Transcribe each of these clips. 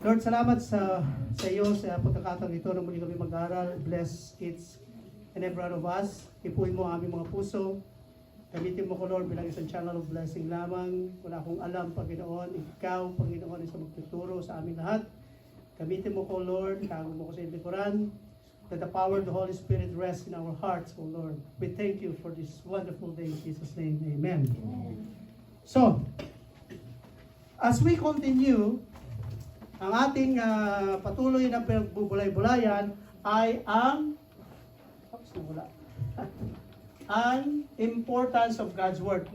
Lord, salamat sa iyo sa pagkakataon ito na muli kami mag-aral. Bless each and every one of us. Ipuin mo ang aming mga puso. Gamitin mo ko, Lord, bilang isang channel of blessing lamang. Wala akong alam, Panginoon. Ikaw, Panginoon, isang magtuturo sa amin lahat. Gamitin mo ko, Lord. Itago mo ko sa likuran. Let the power of the Holy Spirit rest in our hearts, O Lord. We thank you for this wonderful day. In Jesus' name, amen. So, as we continue, ang ating patuloy na pagbubulay-bulayan ay ang ang importance of God's Word.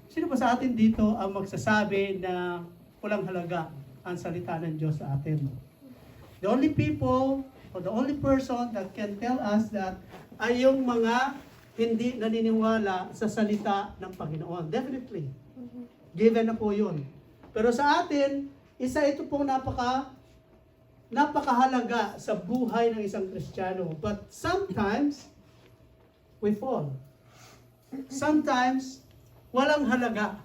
Sino ba sa atin dito ang magsasabi na walang halaga ang salita ng Diyos sa atin? The only people or the only person that can tell us that ay yung mga hindi naniniwala sa salita ng Panginoon. Definitely. Given na po yun. Pero sa atin, isa ito pong napakahalaga sa buhay ng isang Kristiyano. But sometimes, we fall. Sometimes, walang halaga.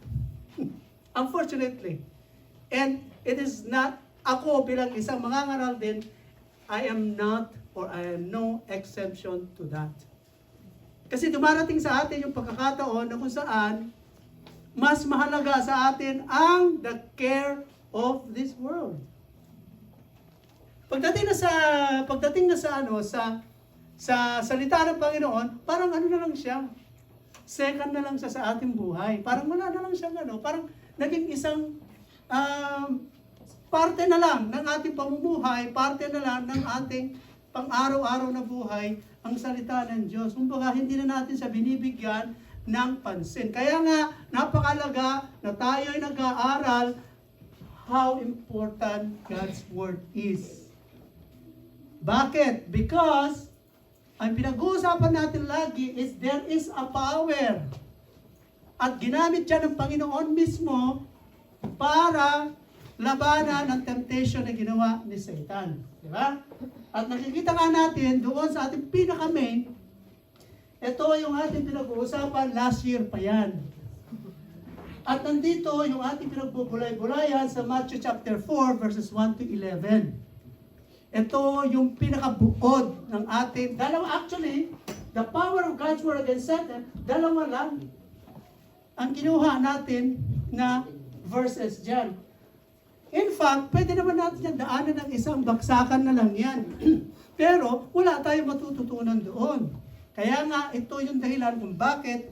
Unfortunately. And it is not, ako bilang isang mangangaral din, I am not or I am no exemption to that. Kasi dumarating sa atin yung pagkakataon na kung saan mas mahalaga sa atin ang the care of this world. Pagdating na sa salita ng Panginoon, parang ano na lang siya. Second na lang siya sa ating buhay. Parang wala na lang siya parang naging isang parte na lang ng ating pamumuhay, parte na lang ng ating pang-araw-araw na buhay ang salita ng Diyos. Kumbaga, hindi na natin siya binibigyan ng pansin. Kaya nga, napakalaga na tayo ay nag-aaral how important God's Word is. Bakit? Because, ang pinag-uusapan natin lagi is there is a power. At ginamit yan ng Panginoon mismo para labanan ng temptation na ginawa ni Satan. Di ba? At nakikita nga natin doon sa ating pinaka-main, ito yung ating pinag-uusapan, last year pa yan. At nandito yung ating pinagbubulay-bulayan sa Matthew chapter 4 verses 1 to 11. Ito yung pinakabuod ng ating, the power of God's Word against Satan, dalawa lang ang kinuha natin na verses dyan. In fact, pwede naman natin yan daanan ng isang baksakan na lang yan. Pero wala tayong matututunan doon. Kaya nga, ito yung dahilan kung bakit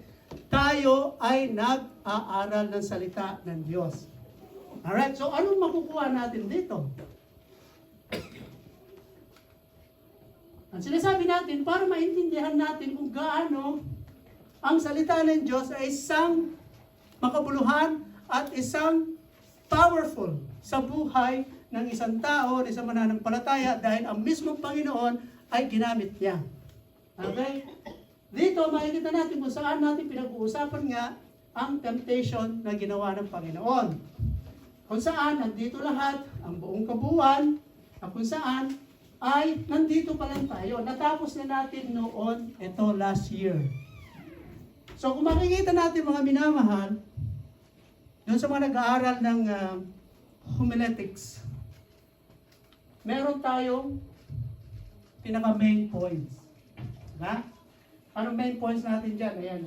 tayo ay nag-aaral ng salita ng Diyos. Alright, so anong makukuha natin dito? Ang sinasabi natin, para maintindihan natin kung gaano ang salita ng Diyos ay isang makabuluhan at isang powerful sa buhay ng isang tao, ng isang mananampalataya dahil ang mismong Panginoon ay ginamit niya. Okay? Dito makikita natin kung saan natin pinag-uusapan nga ang temptation na ginawa ng Panginoon. Kung saan nandito lahat, ang buong kabuuan, at kung saan ay nandito pa lang tayo. Natapos na natin noon, ito last year. So kung makikita natin mga minamahal, doon sa mga nag-aaral ng homiletics, meron tayong pinaka-main points. Diba? Anong main points natin dyan? Ayan.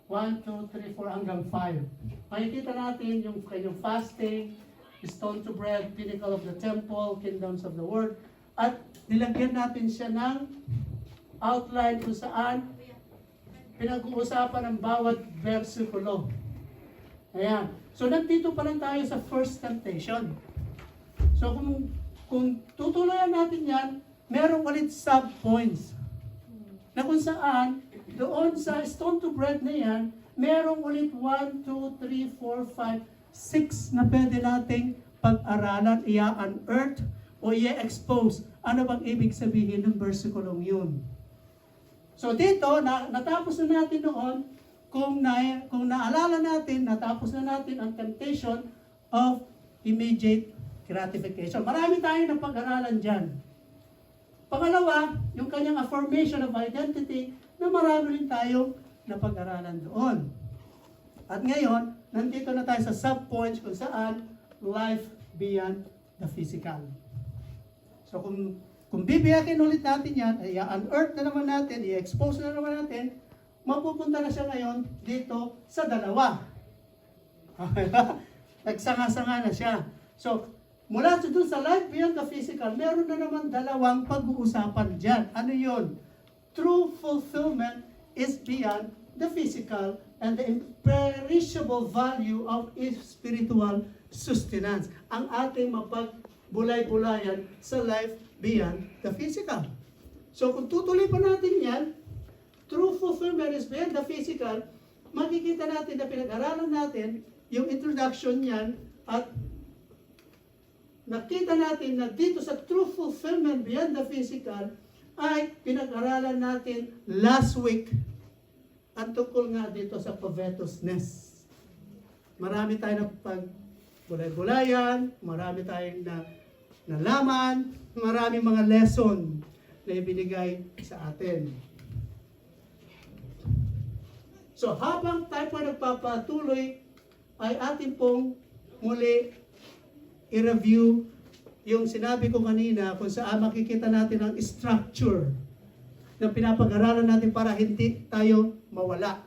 1, 2, 3, 4 hanggang 5. Makikita natin yung kanyang fasting, stone to bread, pinnacle of the temple, kingdoms of the world. At nilagyan natin siya ng outline kung saan pinag-uusapan ang bawat versikulo. Ayan. So, nandito pa lang tayo sa first temptation. So, kung tutuloyan natin yan, merong ulit sub-points. Na kung saan, doon sa stone to bread na yan, merong ulit 1, 2, 3, 4, 5, 6 na pwede nating pag-aralan, i-unearth o i-expose. Ano bang ibig sabihin ng versikulong yun? So, dito, natapos na natin noon, kung naalala natin, natapos na natin ang temptation of immediate gratification. Marami tayong napag-aralan dyan. Pangalawa, yung kanyang affirmation of identity na marami rin tayong napag-aralan doon. At ngayon, nandito na tayo sa sub-points kung saan life beyond the physical. So kung bibiyakin ulit natin yan, ay unearth na naman natin, i-expose na naman natin, mapupunta na siya ngayon dito sa dalawa. Nagsanga-sanga na siya. So, mula doon sa life beyond the physical, meron na naman dalawang pag-uusapan dyan. Ano yun? True fulfillment is beyond the physical and the imperishable value of spiritual sustenance. Ang ating mapagbulay-bulayan sa life beyond the physical. So kung tutuloy pa natin yan, true fulfillment is beyond the physical, makikita natin na pinag-aralan natin yung introduction niyan at nakita natin na dito sa true fulfillment beyond the physical ay pinag-aralan natin last week ang tungkol nga dito sa covetousness. Marami tayo na pagbulay-bulayan, marami tayong nalaman, maraming mga lesson na ibinigay sa atin. So habang tayo po nagpapatuloy, ay atin pong muli i-review yung sinabi ko kanina kung saan makikita natin ang structure na pinapag-aralan natin para hindi tayo mawala.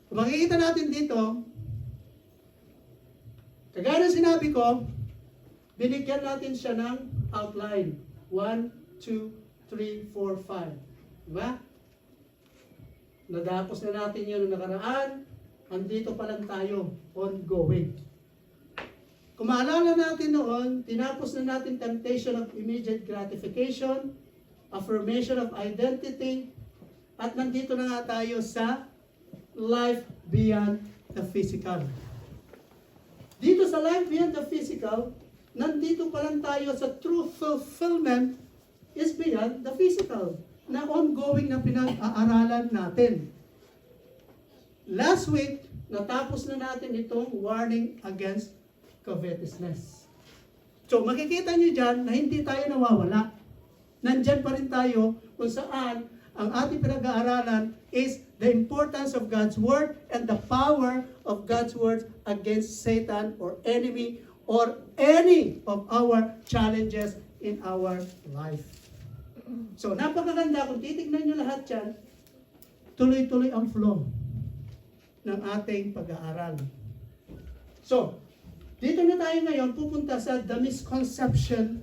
Kung makikita natin dito, kagaya ng sinabi ko, binigyan natin siya ng outline. 1, 2, 3, 4, 5. Diba? Nadapos na natin yun noong nakaraan. Andito pa lang tayo, ongoing. Kung maalala natin noon, tinapos na natin temptation of immediate gratification, affirmation of identity, at nandito na nga tayo sa life beyond the physical. Dito sa life beyond the physical, nandito pa lang tayo sa true fulfillment is beyond the physical, na ongoing na pinag-aaralan natin. Last week, natapos na natin itong warning against covetousness. So makikita nyo dyan na hindi tayo nawawala. Nandyan pa rin tayo kung saan ang ating pinag-aaralan is the importance of God's Word and the power of God's Word against Satan or enemy or any of our challenges in our life. So napakaganda kung titignan nyo lahat yan, tuloy-tuloy ang flow ng ating pag-aaral. So, dito na tayo ngayon pupunta sa the misconception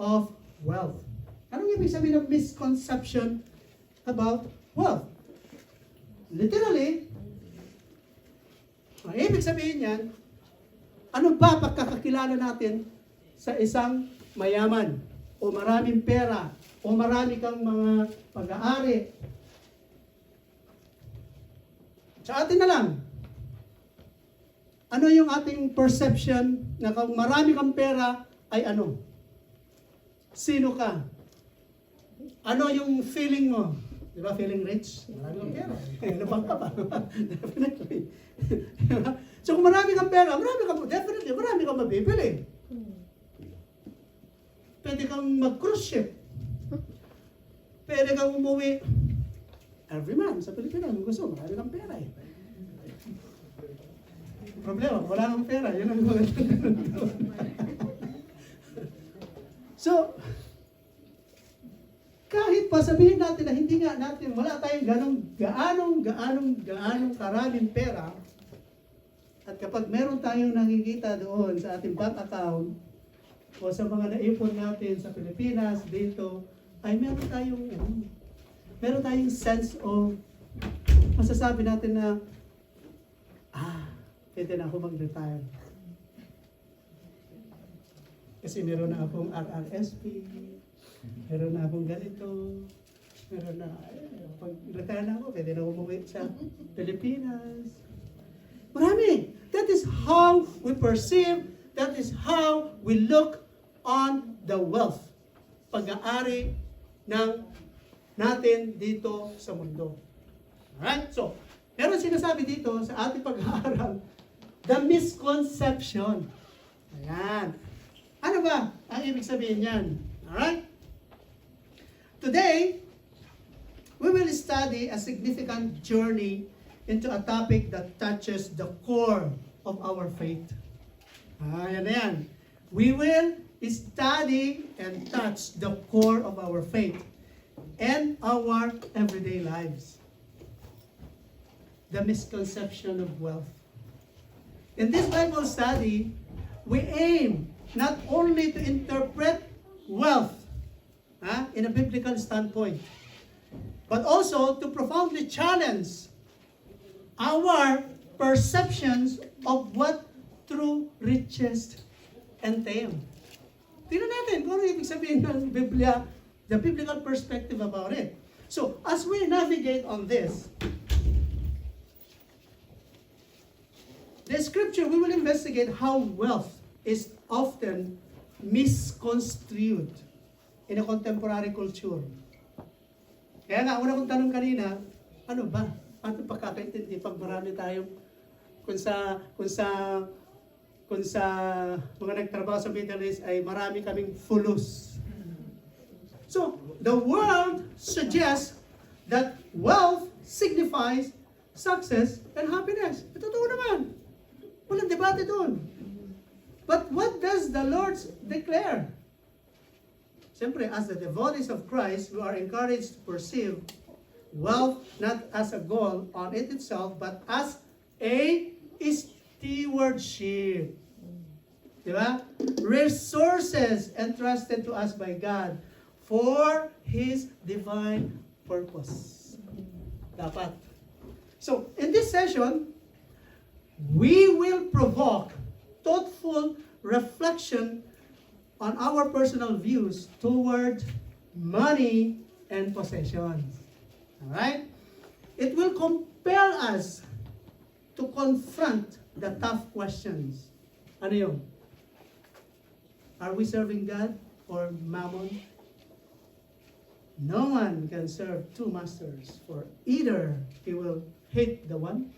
of wealth. Anong ibig sabihin ng misconception about wealth? Literally, ang ibig sabihin yan, ano ba pagkakakilala natin sa isang mayaman o maraming pera o marami kang mga pag-aari? Sa atin na lang, ano yung ating perception na kung marami kang pera ay ano? Sino ka? Ano yung feeling mo? Di ba, feeling rich? Marami kang pera. Ano bang ka ba? Definitely. So kung marami kang pera, definitely, marami kang mabibili. Pwede kang mag-cruise ship. Pwede kang umuwi every month sa Pilipinas. Kung gusto, marami kang pera eh. Problema, wala kang pera. Yun ang So, kahit pa sabihin natin na hindi nga natin, wala tayong gaanong karaming pera, at kapag meron tayong nakikita doon sa ating bank account, o sa mga naipon natin sa Pilipinas, dito, ay meron tayong sense of, masasabi natin na, pwede na ako mag-retire. Kasi meron na akong RRSP, meron na akong ganito, meron na, pag-retire na ako, pwede na umuwi sa Pilipinas. Marami. That is how we perceive, that is how we look on the wealth. Pag-aari ng natin dito sa mundo. Alright? So, meron sinasabi dito sa ating pag-aaral, the misconception. Ayan. Ano ba ang ibig sabihin yan? Alright? Today, we will study a significant journey into a topic that touches the core of our faith. Yan na yan. We will study and touch the core of our faith and our everyday lives. The misconception of wealth. In this Bible study, we aim not only to interpret wealth in a biblical standpoint, but also to profoundly challenge our perceptions of what true riches entail. Tingnan natin kung ano ibig sabihin ng Biblia, the biblical perspective about it. So, as we navigate on this, the scripture, we will investigate how wealth is often misconstrued in a contemporary culture. Kaya nga, una kong tanong kanina, ano ba? Paano pagkakaintindi pag marami tayong kung sa mga nagtrabaho sa Middle East ay marami kaming fulus. So, the world suggests that wealth signifies success and happiness. Totoo naman. Walang debate doon. But what does the Lord declare? Siyempre, as the devotees of Christ, we are encouraged to perceive wealth not as a goal on it itself, but as a stewardship. Diba? Resources entrusted to us by God for His divine purpose. Dapat. So, in this session, we will provoke thoughtful reflection on our personal views toward money and possessions. Alright? It will compel us to confront the tough questions. Ano yun? Are we serving God or mammon? No one can serve two masters, for either he will hate the one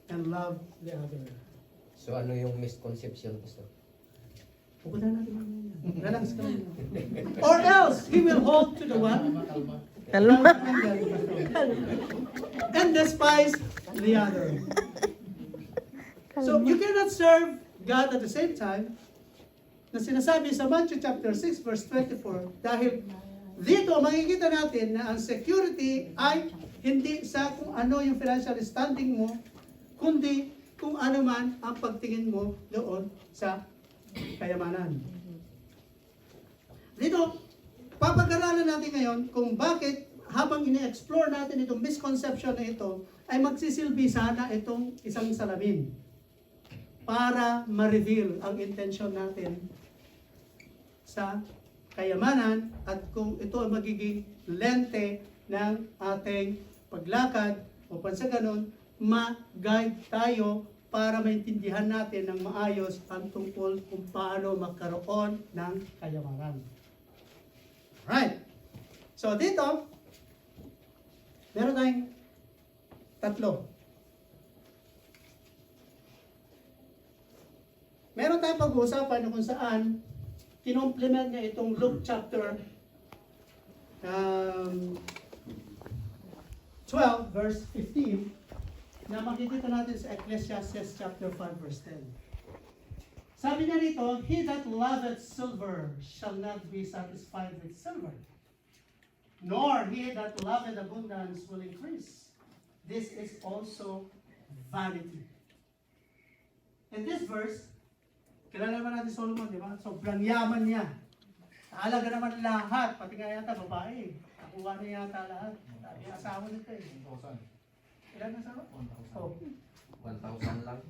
and love the other. So ano yung misconception, Pastor? Pupunta natin mamaya. Relax ka lang. Or else, he will hold to the one and despise the other. So, you cannot serve God at the same time na sinasabi sa Matthew chapter 6 verse 24 dahil dito makikita natin na ang security ay hindi sa kung ano yung financial standing mo, kundi kung ano man ang pagtingin mo doon sa kayamanan. Dito, papag-aralan natin ngayon kung bakit habang ini-explore natin itong misconception na ito, ay magsisilbi sana itong isang salamin para ma-reveal ang intention natin sa kayamanan at kung ito ay magiging lente ng ating paglakad upang sa ganun, ma-guide tayo para maintindihan natin ng maayos ang tungkol kung paano magkaroon ng kayamanan. Right. So dito, meron tayong tatlo. Meron tayong pag-uusapan kung saan kinomplement niya itong Luke chapter 12 verse 15 na makikita natin sa Ecclesiastes chapter 5 verse 10. Sabi niya rito, he that loveth silver shall not be satisfied with silver, nor he that loveth abundance will increase. This is also vanity. In this verse, kilala naman natin Solomon, di ba? Sobrang yaman niya. Alaga naman lahat, pati nga yata babae. Nakuha niya yata lahat. Sabi asawa nito eh. Ilan na asawa? 1,000. Oh. 1,000 lang.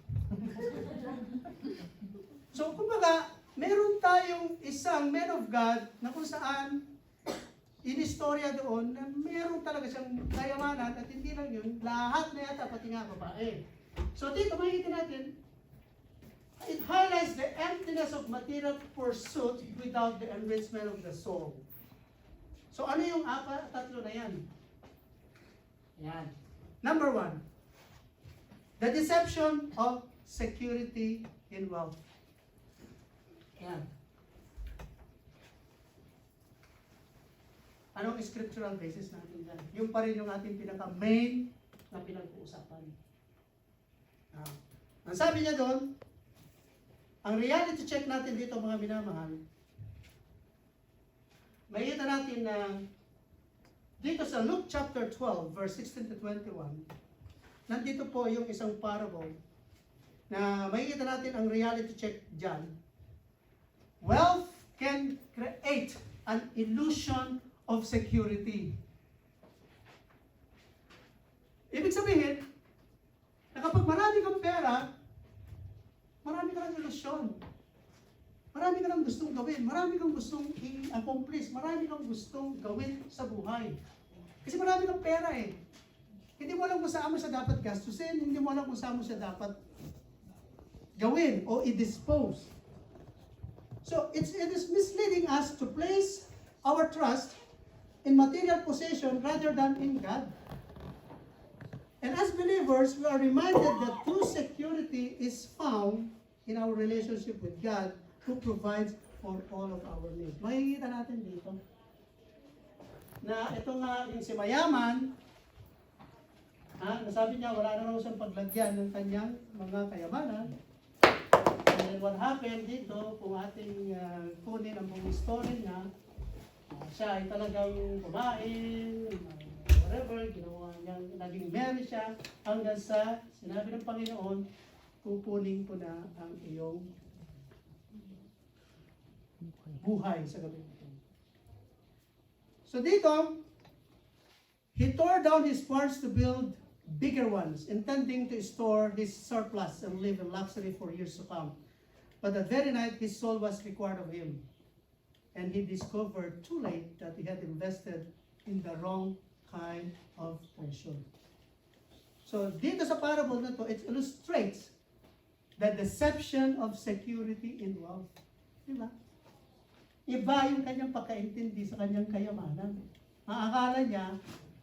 So, kumbaga, meron tayong isang man of God na kung saan inistorya doon na meron talaga siyang kayamanan at hindi lang yun, lahat na yata, pati nga babae. So, dito makikita natin, it highlights the emptiness of material pursuit without the enrichment of the soul. So, ano yung tatlo na yan? Yan. Number 1, the deception of security in wealth. Yan. Anong scriptural basis natin dyan? Yung pa rin yung ating pinaka-main na pinag-uusapan. Ang sabi niya doon, Ang reality check natin dito mga minamahal, makikita natin na dito sa Luke chapter 12, verse 16 to 21, nandito po yung isang parable na makikita natin ang reality check dyan. Wealth can create an illusion of security. Ibig sabihin, na kapag marami kang pera, marami ka ng ilusyon. Marami ka ng gustong gawin. Marami kang gustong i-accomplish. Marami kang gustong gawin sa buhay. Kasi marami kang pera eh. Hindi mo alam kung saan mo siya dapat gastusin. Hindi mo alam kung saan mo siya dapat gawin o i-dispose. So, it is misleading us to place our trust in material possession rather than in God. And as believers, we are reminded that true security is found in our relationship with God, who provides for all of our needs. Makikita natin dito na ito nga yung si mayaman, nasabi niya wala na raw siyang paglagyan ng kanyang mga kayamanan. And then what happened dito, kung ating kunin ang buong story niya, siya ay talagang kumain, whatever, ginawa niya, naging merry siya, hanggang sa sinabi ng Panginoon, kukunin ko na ang iyong buhay sa gabi ito. So dito, he tore down his barns to build bigger ones, intending to store his surplus and live in luxury for years to come. But that very night, his soul was required of him. And he discovered too late that he had invested in the wrong kind of treasure. So dito sa parable na to, it illustrates the deception of security in wealth. Diba? Iba yung kanyang pagkaintindi sa kanyang kayamanan. Ang akala niya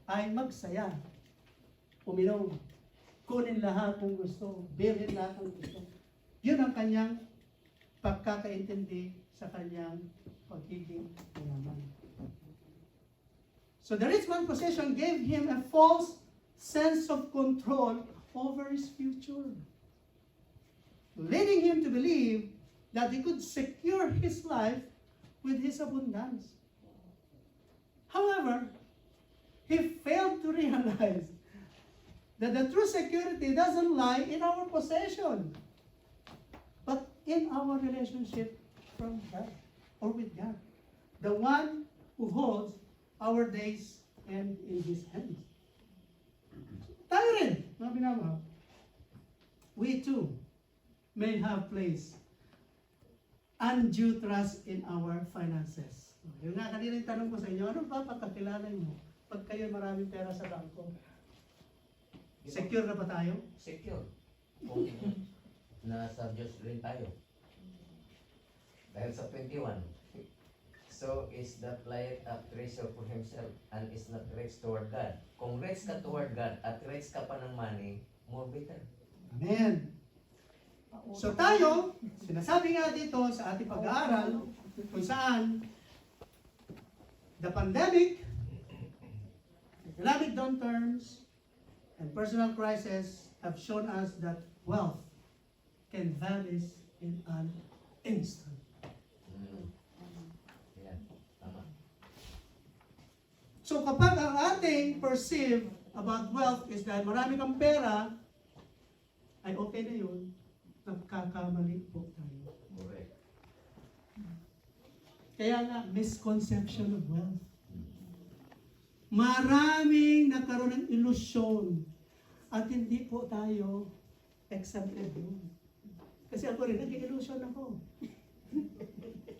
ay magsaya, uminom, kunin lahat ng gusto, bilhin lahat ng gusto. Yun ang kanyang pagkakaintindi sa kanyang pagiging mayaman. So the rich man's possession gave him a false sense of control over his future, leading him to believe that he could secure his life with his abundance. However, he failed to realize that the true security doesn't lie in our possession, but in our relationship from God or with God, the one who holds our days and in His hands. Tayo rin, mga binamahal, we too may have placed undue trust in our finances. Yung nga kanina yung tanong ko sa inyo, ano ba pagkakilala mo pag kayo maraming pera sa bangko? Secure na ba tayo? Secure. Kung nasa Diyos rin tayo. Dahil sa 21. So is that light a treasure for himself and is not rich toward God. Kung rich ka toward God at rich ka pa ng money, more better. Amen. So tayo, sinasabi nga dito sa ating pag-aaral kung saan the pandemic, economic downturns, and personal crisis have shown us that wealth can vanish in an instant. Yeah, tama. So kapag ang ating perceive about wealth is dahil marami kang pera, ay okay na yun, nagkakamali po tayo. Correct. Kaya nga, misconception of wealth. Maraming nagkaroon ng ilusyon at hindi po tayo exempted yun. Kasi ako rin, nag-illusion ako.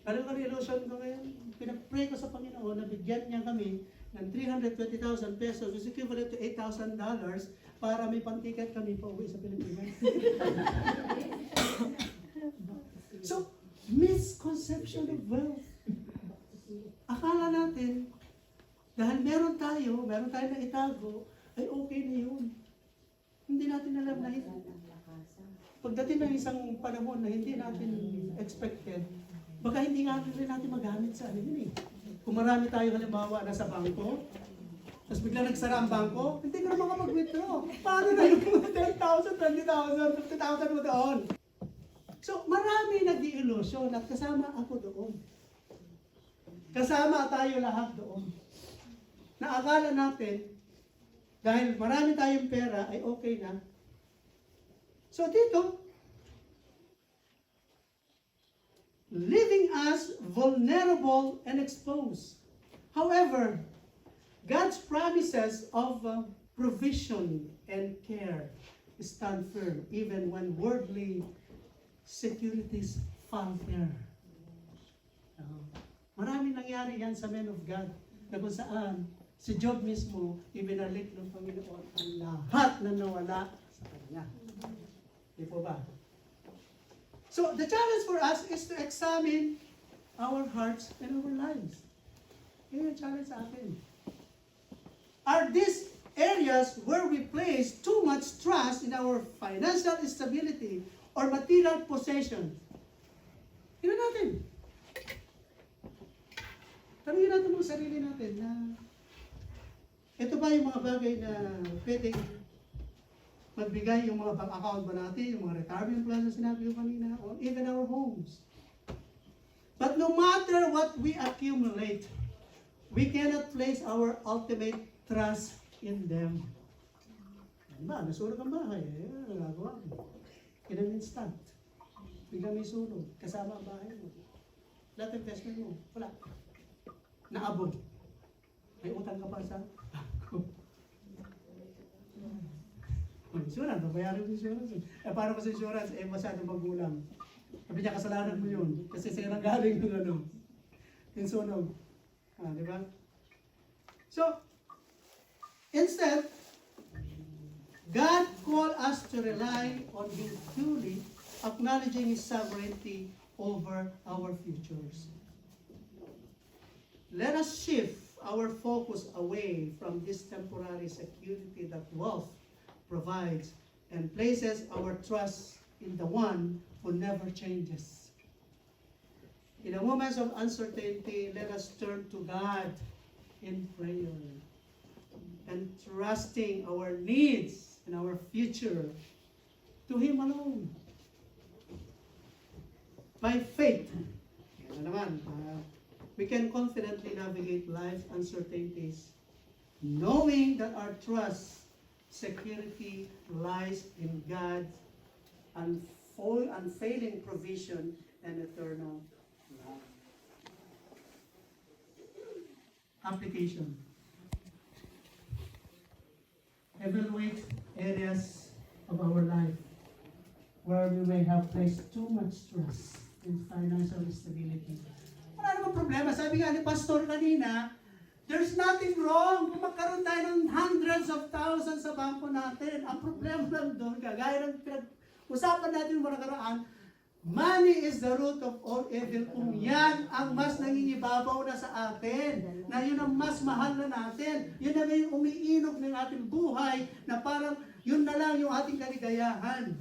Ano ka illusion ko ngayon? Pinag-pray ko sa Panginoon na bigyan niya kami ng 320,000 pesos, which is equivalent to $8,000 para may pang-ticket kami pa uwi sa Pilipinas. So, misconception of wealth. Akala natin, dahil meron tayo na itago, ay okay na yun. Hindi natin alam na ito. Pagdating ng isang panahon na hindi natin expected, baka hindi nga rin natin magamit sa ano yun eh. Kung marami tayo halimbawa nasa bangko, tapos bigla nagsara ang bangko, hindi ka na makapag-withdraw. Paano na yung 10,000, 20,000, 50,000 mo doon? So marami ilusyon at kasama ako doon. Kasama tayo lahat doon. Naakala natin, dahil marami tayong pera, ay okay na. So dito, leaving us vulnerable and exposed. However, God's promises of provision and care stand firm even when worldly securities falter. Maraming nangyari yan sa men of God na kung saan si Job mismo ibinalik ng Panginoon ang lahat na nawala sa kanya. Di po ba? So, the challenge for us is to examine our hearts and our lives. Yun yung challenge sa akin. Are these areas where we place too much trust in our financial stability or material possessions? Tignan natin. Tanungin natin mga sarili natin na ito ba yung mga bagay na pwedeng magbigay yung mga bank account ba natin, yung mga retirement plans na sinabi ko kanina, or even our homes. But no matter what we accumulate, we cannot place our ultimate trust in them. Diba, nasulog ang bahay, nagagawa mo. In an instant, bigla may sunog, kasama ang bahay mo. Lahat ng investment mo, wala. Naabog. May utang ka pa sa insurance, babayaran mo insurance. Paano sa insurance? Masyadong magulang. Sabi niya, kasalanan mo yun. Kasi sa'yo nang galing ng yung sunog. Di ba? So, instead, God called us to rely on Him fully, acknowledging His sovereignty over our futures. Let us shift our focus away from this temporary security that wealth provides and places our trust in the one who never changes. In the moments of uncertainty, let us turn to God in prayer and trusting our needs and our future to Him alone. By faith, we can confidently navigate life's uncertainties, knowing that our trust, security lies in God's unfailing provision and eternal love. Application. Evaluate areas of our life where we may have placed too much trust in financial stability. Wala namang problema. Sabi nga ni Pastor kanina, there's nothing wrong kung magkaroon tayo ng hundreds of thousands sa bangko natin. Ang problema lang doon, kagaya ng usapan natin yung nakaraan, money is the root of all evil. Kung yan ang mas nangingibabaw na sa atin, na yun ang mas mahal na natin, yun na yung umiinog ng ating buhay, na parang yun na lang yung ating kaligayahan.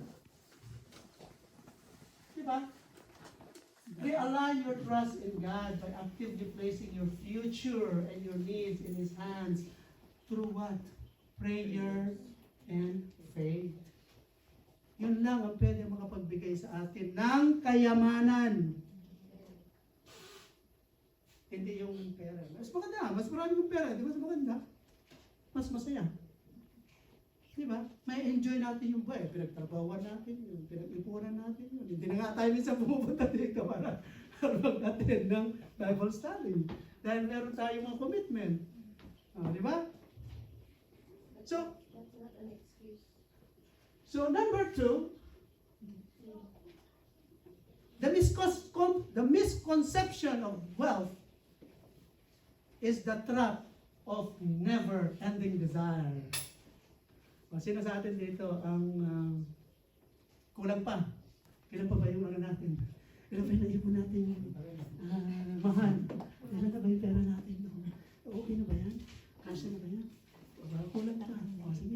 Diba? Realign your trust in God by actively placing your future and your needs in His hands through what? Prayer and faith. Yun lang ang pwede makapagbigay sa atin ng kayamanan. Hindi yung pera. Mas maganda, mas marami yung pera. Di ba mas maganda? Mas masaya. Di ba? May enjoy natin yung buhay. Pinagtrabawan natin yun. Pinag-ipunan natin yun. Hindi na nga tayo minsan pumupunta dito para mag-attend ng Bible study. Dahil meron tayong mga commitment. Di ba? So, That's not an excuse. so number 2, the misconception of wealth is the trap of never-ending desire. Sino sa atin dito ang kulang pa? Kailan pa ba yung natin? Kailan pa yung naipon natin yung mahal? Kailan na ba yung pera natin? Okay na ba yan? Kasya na ba yan? Kulang pa. Sige.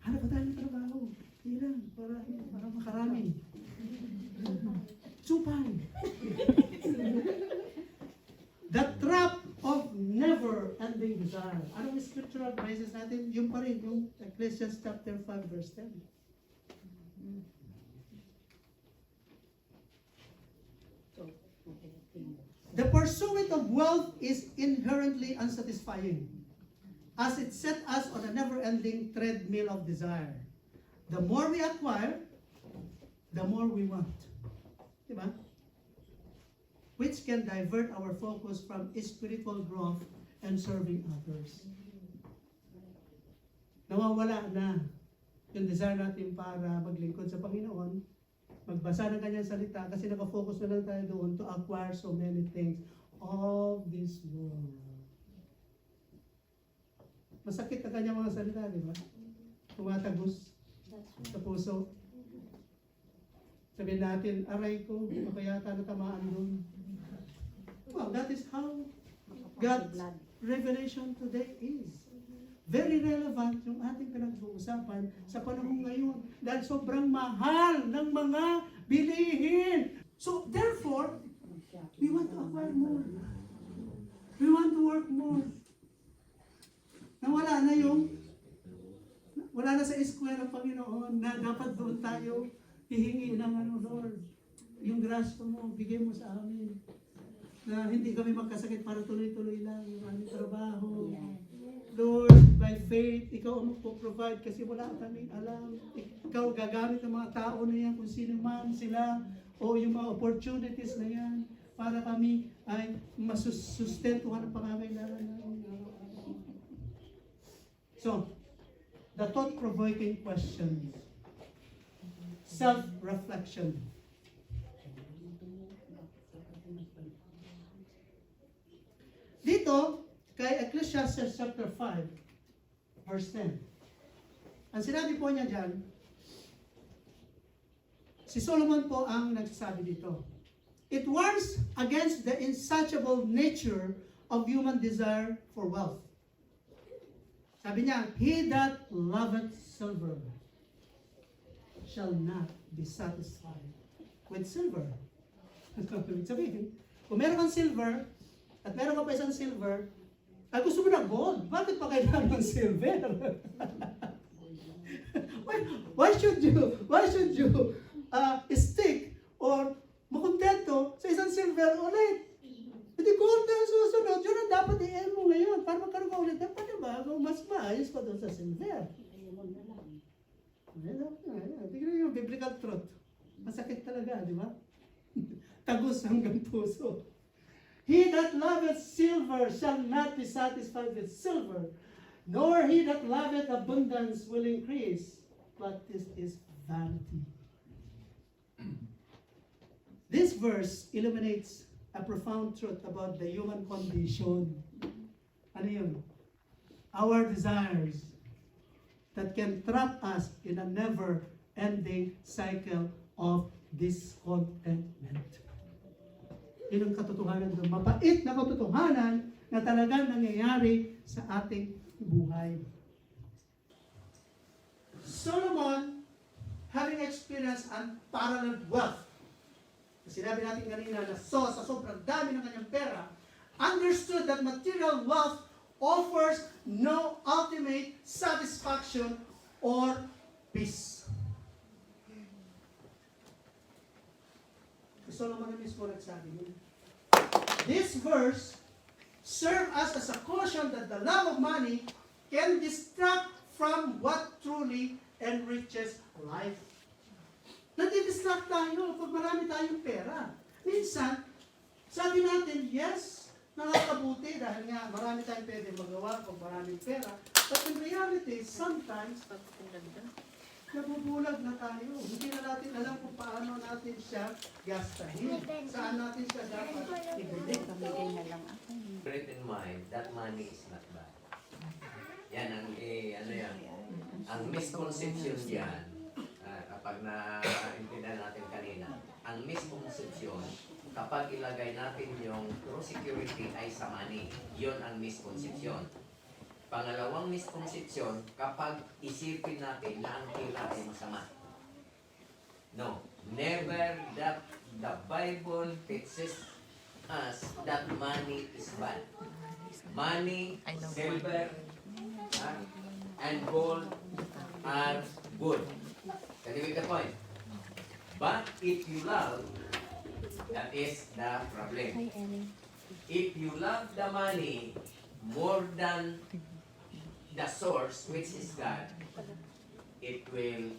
Hanap pa tayo ng trabaho. Kailan? Para makarami. Supay. The trap of never-ending desire. Anong scriptural basis natin? Yung pa rin, yung Ecclesiastes chapter 5 verse 10. pursuit of wealth is inherently unsatisfying, as it set us on a never-ending treadmill of desire. The more we acquire, the more we want. Diba? Which can divert our focus from spiritual growth and serving others. Nawawala na yung desire natin para maglingkod sa Panginoon, magbasa ng kanyang salita, kasi nakafocus na lang tayo doon to acquire so many things of this world. Masakit ang kanyang mga salita, di ba? Tumatagos sa puso. Sabihin natin, aray ko, baka yata natamaan doon. Well, that is how God's revelation today is. Very relevant yung ating pinag-uusapan sa panahon ngayon. Dahil sobrang mahal ng mga bilihin. So, therefore, we want to acquire more. We want to work more. Nawala na sa eskwela ng Panginoon na dapat doon tayo hihingi ng Lord, yung grasyo mo, bigay mo sa amin. Na hindi kami magkasakit para tuloy-tuloy lang yung aming trabaho. Lord, by faith, ikaw ang magpo-provide kasi wala kaming alam. Ikaw gagamit ng mga tao na yan kung sino man sila o yung mga opportunities na yan para kami ay masustentuhan ang pangangailangan namin. So, the thought-provoking question, self-reflection. Dito, kay Ecclesiastes chapter 5, verse 10. Ang sinabi po niya dyan, si Solomon po ang nagsasabi dito. It warns against the insatiable nature of human desire for wealth. Sabi niya, he that loveth silver shall not be satisfied with silver. Sabihin, kung meron kang silver, at meron ka pa isang silver, ay gusto mo na gold. Bakit pa kailangan ng silver? why should you stick or makontento sa isang silver ulit? Hindi gold na ang susunod. Yun ang dapat i-aim mo ngayon para magkaroon ka ulit. Dapat diba? Kung mas maayos pa doon sa silver. Tignan yung biblical truth. Masakit talaga, di ba? Tagos hanggang puso. He that loveth silver shall not be satisfied with silver, nor he that loveth abundance will increase, but this is vanity. This verse illuminates a profound truth about the human condition. Ano yun? Our desires that can trap us in a never-ending cycle of discontentment. Yun ang katotohanan doon. Mapait na katotohanan na talagang nangyayari sa ating buhay. Solomon, having experienced unparalleled wealth, sinabi natin kanina na sa sobrang dami ng kanyang pera, understood that material wealth offers no ultimate satisfaction or peace. Solomon na mismo nagsabi niya. This verse serves us as a caution that the love of money can distract from what truly enriches life. Nadidistract tayo pag marami tayong pera. Minsan, sabi natin, yes, nakakabuti dahil nga marami tayong pwede magawa pag maraming pera. But in reality, sometimes, nabubulag na tayo. Hindi na natin alam kung paano natin siya gastahin. Saan natin siya dapat ibili. Bear in mind that money is not bad. Yan ang ang misconception yan. Kapag na-intindihan natin kanina, ang misconception, kapag ilagay natin yung true security ay sa money, yun ang misconception. Pangalawang misconception, kapag isipin natin na ang pera ay masama. No, never that the Bible teaches us that money is bad. Money, silver, and gold are good. Can you make the point? But if you love, that is the problem. if you love the money more than the source, which is God, it will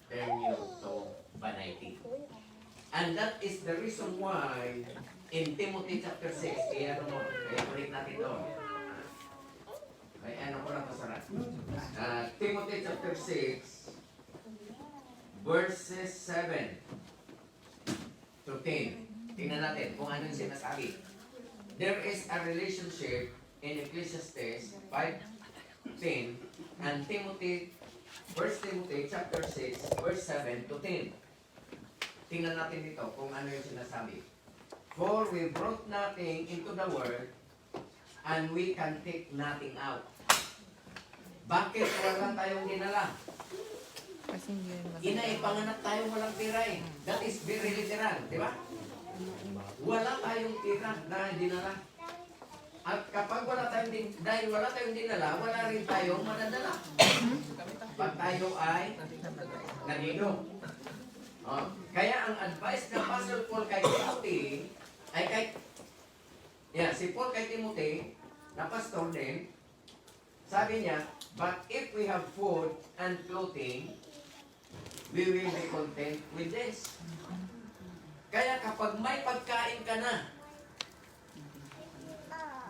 turn you to vanity. And that is the reason why in Timothy chapter 6, kaya ano mo, kaya ulit natin doon. Kaya ano ko lang masarap. Timothy chapter 6, verses 7 to 10. Tingnan natin kung ano yung sinasabi. There is a relationship in Ecclesiastes 5:10 and Timothy, 1 Timothy chapter 6, verse 7 to 10. Tingnan natin dito kung ano yung sinasabi. For we brought nothing into the world and we can take nothing out. Bakit wala tayong dinala? Kasi hindi yun Inaipanganak tayo walang tira eh. That is very literal, di ba? Wala tayong tira na dinala. At kapag wala tayong dahil wala tayong dinala, wala rin tayong madadala. Pag tayo ay nandito. Oh, kaya ang advice ng Pastor Paul kay Timothy ay si Paul kay Timothy na pastor din, sabi niya, but if we have food and clothing, we will be content with this. Kaya kapag may pagkain ka na,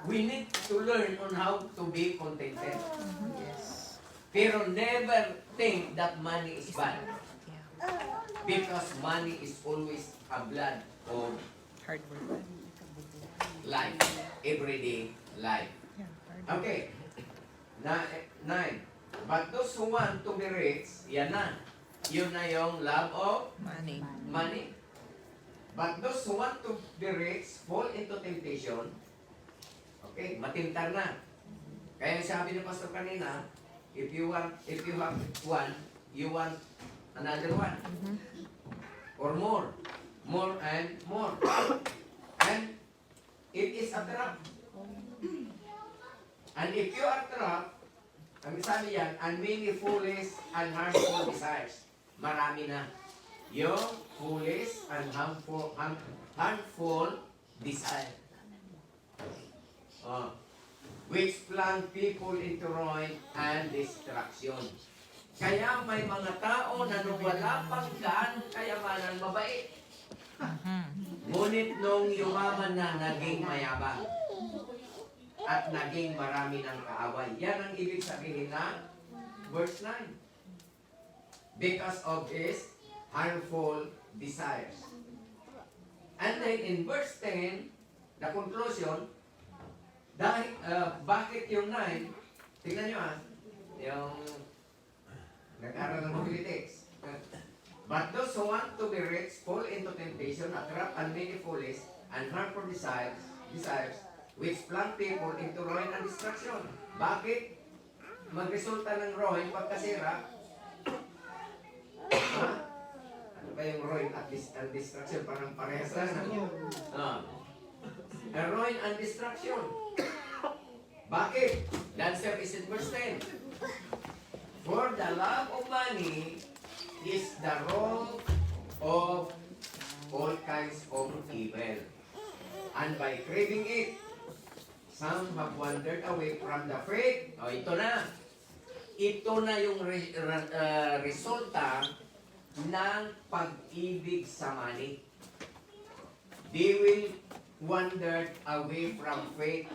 we need to learn on how to be contented. Pero never think that money is bad. Because money is always a blood of hard work. life, everyday life. Okay. 9. But those who want to be rich, yan na. Yun na yung love of Money. money. But those who want to be rich fall into temptation. Okay, matintar na. Kaya sabi ni Pastor kanina, if you have one, you want another one. Or more. More and more. And it is a trap. And if you are trapped, ang sabi yan, and many foolish and harmful desires. Marami na. Yung foolish and harmful desire. Which plunge people into ruin and destruction. Kaya may mga tao na nung wala pang gaanong kayamanan, mabait. Ngunit nung yumaman na, naging mayabang. At naging marami ng kaaway. Yan ang ibig sabihin na verse 9. Because of his harmful desires. And then in verse 10, the conclusion, dahil, bakit yung 9, tingnan nyo yung nag-aral ng mobilities. But those who want to be rich fall into temptation, a trap, and many foolish and harmful desires, which plunge people into ruin and destruction. Bakit magresulta ng ruin pagkasira? Ano ba yung ruin at destruction? Parang parehas lang. Ruin and destruction. Bakit? The answer is in verse 10. For the love of money is the root of all kinds of evil. And by craving it, some have wandered away from the faith. O, ito na. Ito na yung resulta ng pag-ibig sa money. They will wander away from faith.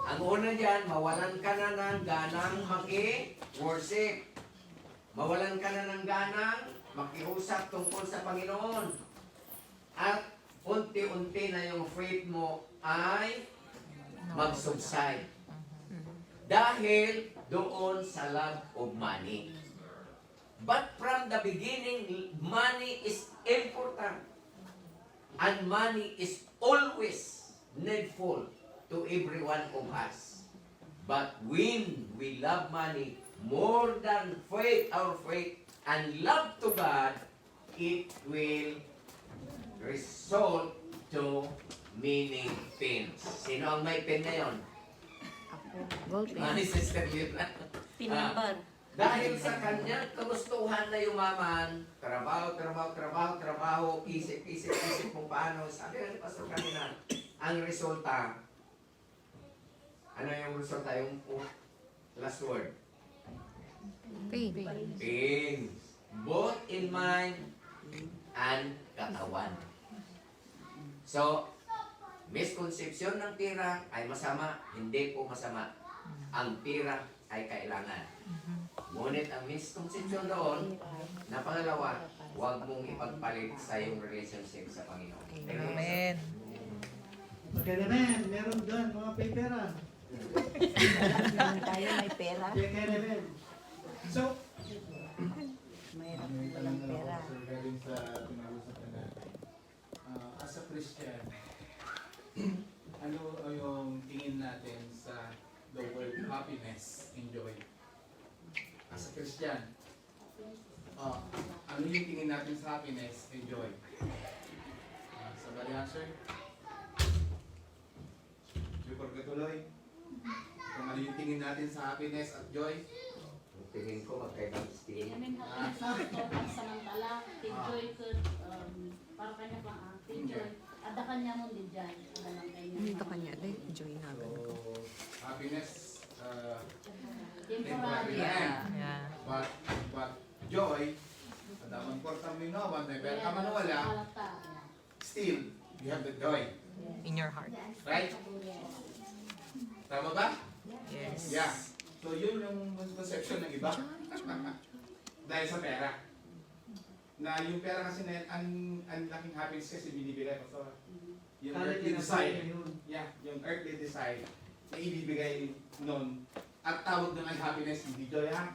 Ang una dyan, mawalan ka na ng ganang maki-worship. Mawalan ka na ng ganang makiusap tungkol sa Panginoon. At unti-unti na yung faith mo ay mag-subside. Dahil doon sa love of money. But from the beginning, money is important. And money is always needful to every one of us. But when we love money more than faith, our faith, and love to God, it will result to many pins. Sino ang may pin na yun? Gold Money sister yun. Pinambar. Dahil sa kanyang kagustuhan na yumaman, trabaho, isip kung paano, sabi na ni Pastor kanina, ang resulta, ano yung resulta? Yung last word? Pain. Pain. Both in mind and katawan. So, misconception ng tira ay masama, hindi po masama. Ang tira ay kailangan. Ngunit ang misconception doon, na pangalawa, huwag mong ipagpalit sa iyong relationship sa Panginoon. Amen. Okay naman, meron doon mga pera. Tayo may pera. Okay naman. So, Mayroon walang pera. Regarding sa pinag-usapan natin. As a Christian, ano yung tingin natin sa the word happiness and joy? As a Christian, ano yung tingin natin sa happiness and joy? Somebody answer? Before ka tuloy, kung ano yung tingin natin sa happiness at joy? Ang tingin ko, magkaibang sting. Amin happiness ko pansamantala, enjoy ko para kanya pa enjoy. Ada kanya mo din diyan. Ada lang kayo. Dito kanya, dahil enjoy na agad ko. So, happiness, Temporary. Yeah. but joy, adaman ko kami no, but may pera ka man wala, still, you have the joy. In your heart. Right? Tama ba? Yes. Yeah. So yun yung misconception ng iba. Dahil sa pera. Na yung pera kasi na ang laking happiness kasi binibigay ko. So, yung earthly desire. Yeah, yung earthly desire na ibibigay nun. At tawag nun ay happiness, hindi joy ha.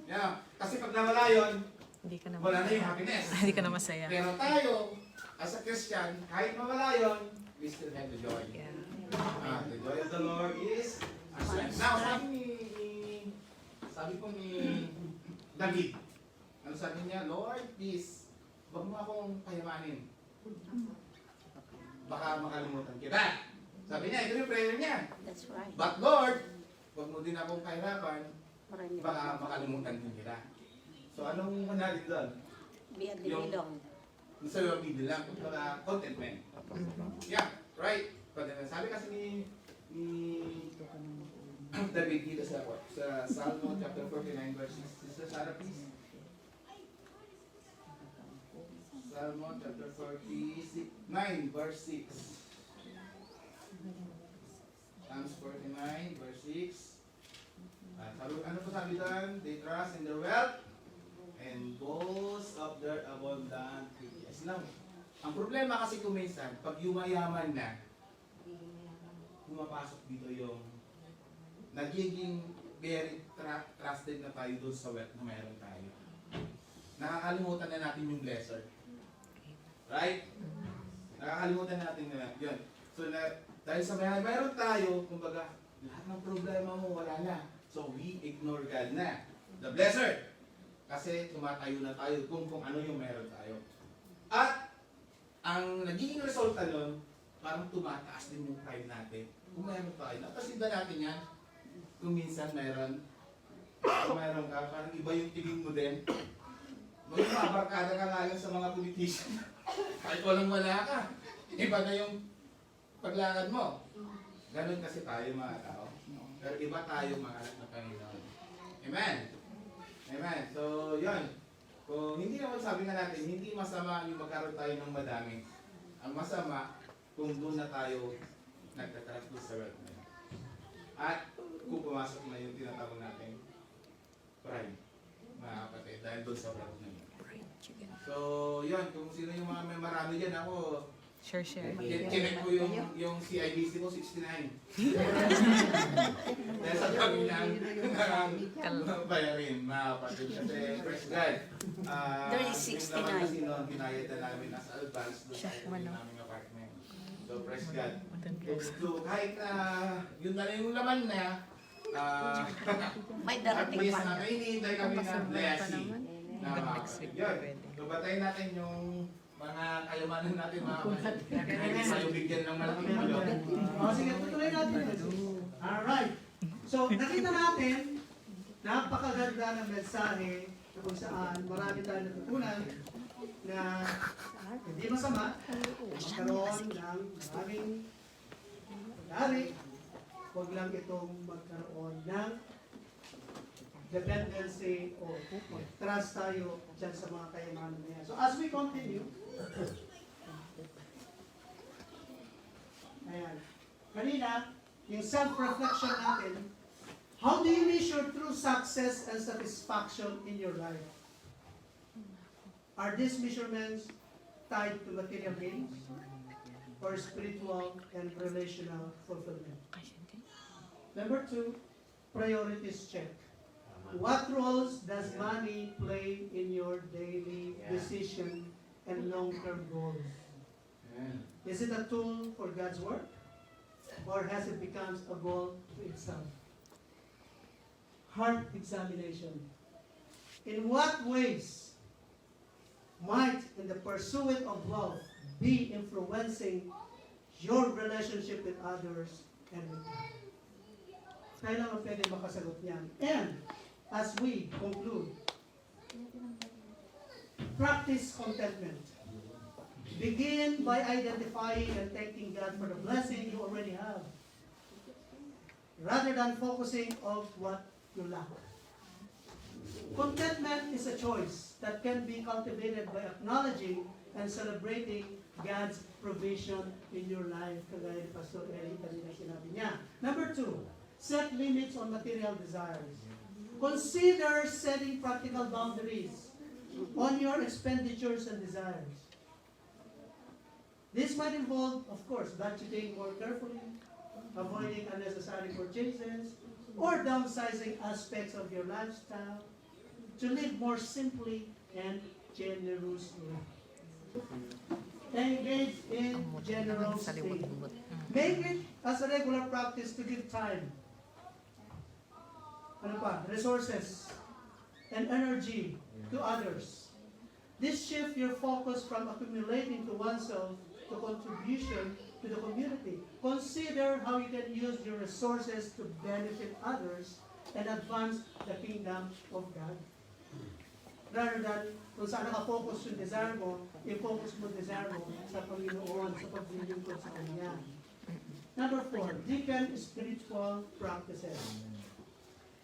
Yeah. Kasi pag nawala yun, Hindi ka na wala na yung happiness. Hindi ka na masaya. Pero tayo, as a Christian, kahit mawala yun, we still have the joy. Yeah. The joy of the Lord is our strength. Now, sabi ko ni David, ano sabi niya? Lord, please, huwag mo akong payamanin. Baka makalimutan kita. Sabi niya, ito yung prayer niya. That's right. But Lord, huwag mo din akong kahirapan, Marami. baka makalimutan din kita. So, anong manalin doon? Biad dinilong. Sa yung middle lang, kumbaga contentment. Yeah, right. Contentment. Sabi kasi ni David dito sa Psalm chapter 49 verse 6. Sister Sarah, please. Psalm chapter 49 verse 6. Psalms 49 verse 6. Ano po sabi doon? They trust in their wealth and boast of their abundant riches. Lang. Ang problema kasi kung minsan, pag yumayaman na, pumapasok dito yung nagiging very trusted na tayo doon sa wealth na mayroon tayo. Nakakalimutan na natin yung blesser. Right? Nakakalimutan na natin na yun. So, dahil sa mayroon tayo, kumbaga, lahat ng problema mo wala na. So, we ignore God na. The blesser. Kasi tumatayo na tayo kung ano yung meron tayo. At, ang nagiging resulta nun, parang tumataas din yung pride natin. Kung meron tayo, napasinda natin yan. Kung minsan meron, kung meron ka, parang iba yung tingin mo din. Magpabarkada ka nga lang sa mga politician. Kahit walang wala ka. Iba na yung paglakad mo. Ganon kasi tayo mga tao. Pero iba tayo mga anak ng Panginoon. Amen. Amen. So, yun. Kung hindi naman sabi nga natin, hindi masama yung magkaroon tayo ng madami. Ang masama, kung doon na tayo nagtatrust doon sa wealth na yun. At kung pumasok na yung tinatawag natin, pride, mga kapatid, dahil doon sa wealth na yun. So, yun. Kung sino yung mga may marami dyan, ako, Share. kinek ko yung CIBC ko, 69. Dahil sa dami ng bayarin, mga kapatid. Kasi, praise God. There is 69. Yung naman kasi noon, binayad na namin as advance doon sa naming apartment. So, praise God. So, kahit na yun na yung laman na, May at darating least pa. na hinihintay kami ng blessing. Na mga Next week kapatid. Yun. pwede. So, batayin natin yung mga kayamanan natin, mga kapatid. Hindi tayo bigyan ng malaking tulong. Sige, tutuloy natin. Alright. So, nakita natin, napakaganda ng mensahe kung saan marami tayong natutunan na hindi masama, magkaroon ng maraming pag-ari, huwag lang itong magkaroon ng dependency o trust tayo dyan sa mga kayamanan niya. So as we continue, ayan, kanina, yung self-reflection natin, how do you measure true success and satisfaction in your life? Are these measurements tied to material gains or spiritual and relational fulfillment? Number 2, priorities check. What roles does money play in your daily decision and long-term goals? Is it a tool for God's work? Or has it become a goal to itself? Heart examination. In what ways might, in the pursuit of wealth, be influencing your relationship with others and with God? Kailangan pwede makasagot niyan. And, as we conclude, practice contentment. Begin by identifying and thanking God for the blessing you already have, rather than focusing on what you lack. Contentment is a choice that can be cultivated by acknowledging and celebrating God's provision in your life. Kagaya ni Pastor Eli, kanina sinabi niya. Number 2, set limits on material desires. Consider setting practical boundaries on your expenditures and desires. This might involve, of course, budgeting more carefully, avoiding unnecessary purchases, or downsizing aspects of your lifestyle to live more simply and generously. Engage in generosity. Make it as a regular practice to give time, resources, and energy to others. This shifts your focus from accumulating to oneself to contribution to the community. Consider how you can use your resources to benefit others and advance the kingdom of God. Rather than kung saan nakafocus yung desire mo, i-focus mo desire mo sa Panginoon, sa paglilingkod sa Kanya. Number 4, deepen spiritual practices.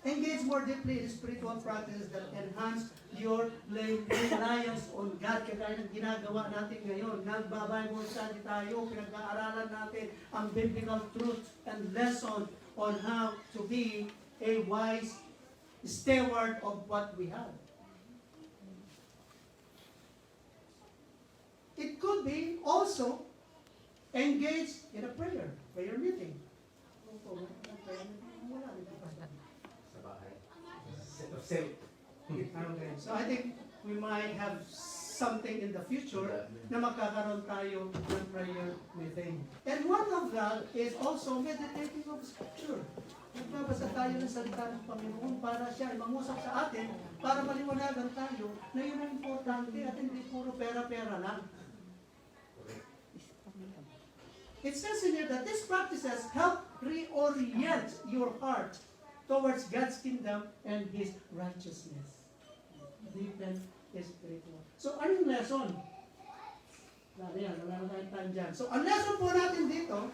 Engage more deeply in spiritual practices that enhance your reliance on God. Kaya ng ginagawa natin ngayon, nagbabible study tayo, pinag-aaralan natin ang biblical truth and lesson on how to be a wise steward of what we have. It could be also engage in a prayer meeting. Okay. So I think we might have something in the future na magkakaroon tayo ng prayer meeting. And one of that is also meditating of Scripture. Nagbabasa tayo ng salita ng Panginoon para siya ay mangusap sa atin, para maliwanagan tayo na yun ang importante at hindi puro pera-pera lang. It says in here that these practices help reorient your heart towards God's kingdom and His righteousness. Deepen spiritual. So, ano yung lesson? Wala na tayong time dyan. So, ang lesson po natin dito,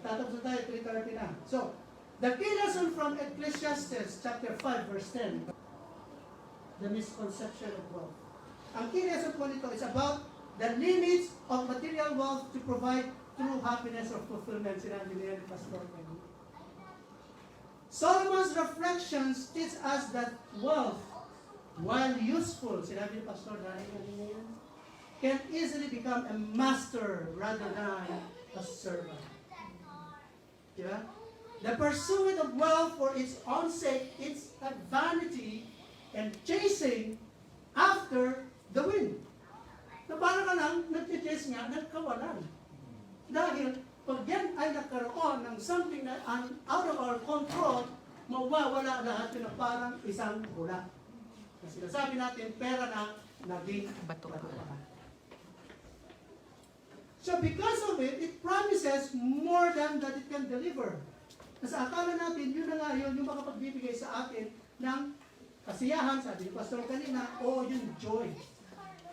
tatapos na tayo, 3:30 na. So, the key lesson from Ecclesiastes chapter 5 verse 10, the misconception of wealth. Ang key lesson po nito is about the limits of material wealth to provide true happiness or fulfillment. Sinabi niya ni Pastor Kenny. Solomon's reflections teach us that wealth, while useful, sinabi ni Pastor Daniel kanina yan, can easily become a master rather than a servant. Yeah? The pursuit of wealth for its own sake, it's a vanity and chasing after the wind. Na parang ka lang, nag-chase nga, nagkawalan. Dahil, pag yan ay nagkaroon ng something na out of our control, mawawala lahat yun na parang isang bula. Kasi nasabi natin, pera na naging bato pa. So because of it, it promises more than that it can deliver. Kasi akala natin, yun na nga yun, yung makapagbibigay sa atin ng kasiyahan, sabi ni Pastor kanina, o yung joy.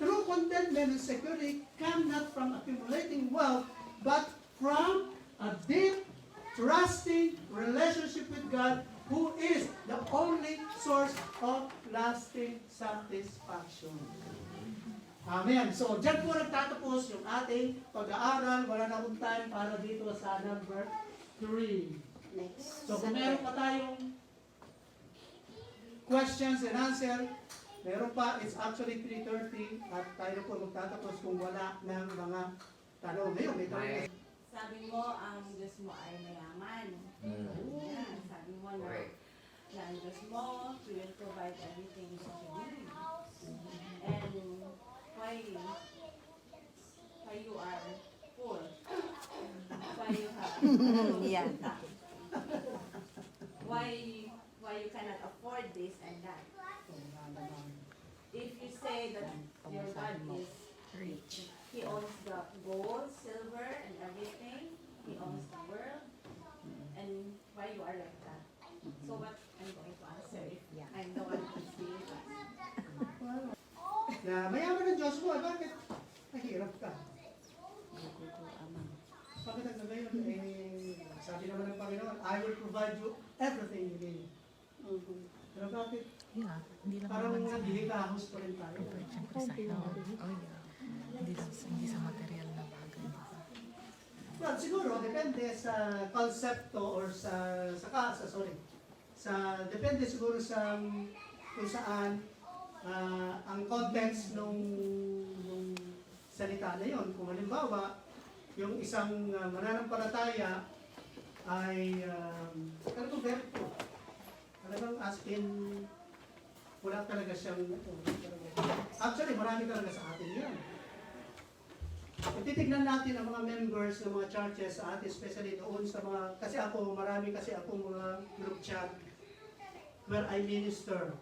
True contentment and security come not from accumulating wealth, but from a deep, trusting relationship with God, who is the only source of lasting satisfaction. Amen. So, dyan po nagtatapos yung ating pag-aaral. Wala na akong time para dito sa number 3. Next. So, kung meron pa tayong questions and answer, meron pa, it's actually 3:30 at tayo po magtatapos kung wala ng mga tanong. Ngayon, may tanong. May- Sabi mo, ang Diyos mo ay mayaman. Yan, sabi mo na, Correct. na ang Diyos mo will provide everything that you need. And why you are poor? Why you have Yeah. why you cannot afford this and that? If you say that your God is Rich. He owns the gold, silver, and everything. He owns the world. And why you are like that? So what I'm going to answer if I'm the one who's seeing that. Na mayaman ng Diyos mo, bakit nahirap ka? Bakit ang ngayon, sabi naman ng Panginoon, I will provide you everything you need. Pero bakit Yeah, hindi lang parang naman sa naghihikahos pa rin tayo? siyempre sa health. Oh yeah. Hindi sa material na bagay. Well, siguro, depende sa konsepto or depende siguro sa kung saan ang context nung salita na yon. Kung halimbawa, yung isang mananampalataya ay talagang very poor. Talagang as in, wala talaga siyang, actually marami talaga sa atin yan. Kung titignan natin ang mga members ng mga churches sa atin, especially doon sa mga, marami kasi ako mga group chat where I minister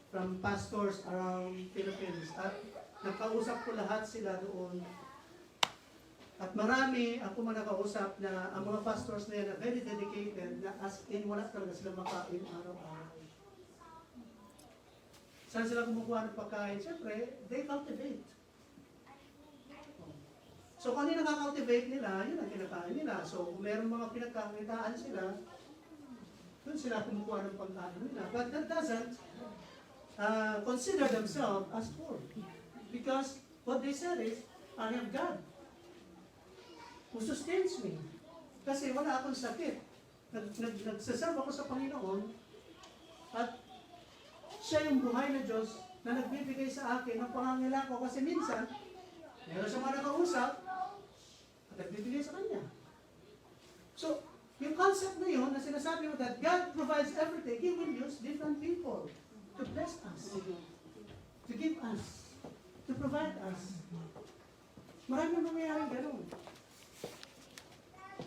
from pastors around Philippines. At nakausap ko lahat sila doon. At marami ako man nakausap na ang mga pastors na yan na very dedicated, na as in wala talaga sila makain araw-araw. Saan sila kumukuha ng pagkain? Siyempre, they cultivate. So kung ano yung nakaka-cultivate nila, yun ang kinakain nila. So kung meron mga pinagkakitaan sila, doon sila kumukuha ng pagkain nila. But that doesn't consider themselves as poor. Because what they said is, I have God who sustains me. Kasi wala akong sakit. Nagsaserve ako sa Panginoon at siya yung buhay na Diyos na nagbibigay sa akin ng pangangailangan ko. Kasi minsan, meron siya mga nakausap at nagbibigay sa kanya. So, yung concept na yun, na sinasabi mo that God provides everything, He will use different people to bless us, to give us, to provide us. Marami mangyayaring ganun.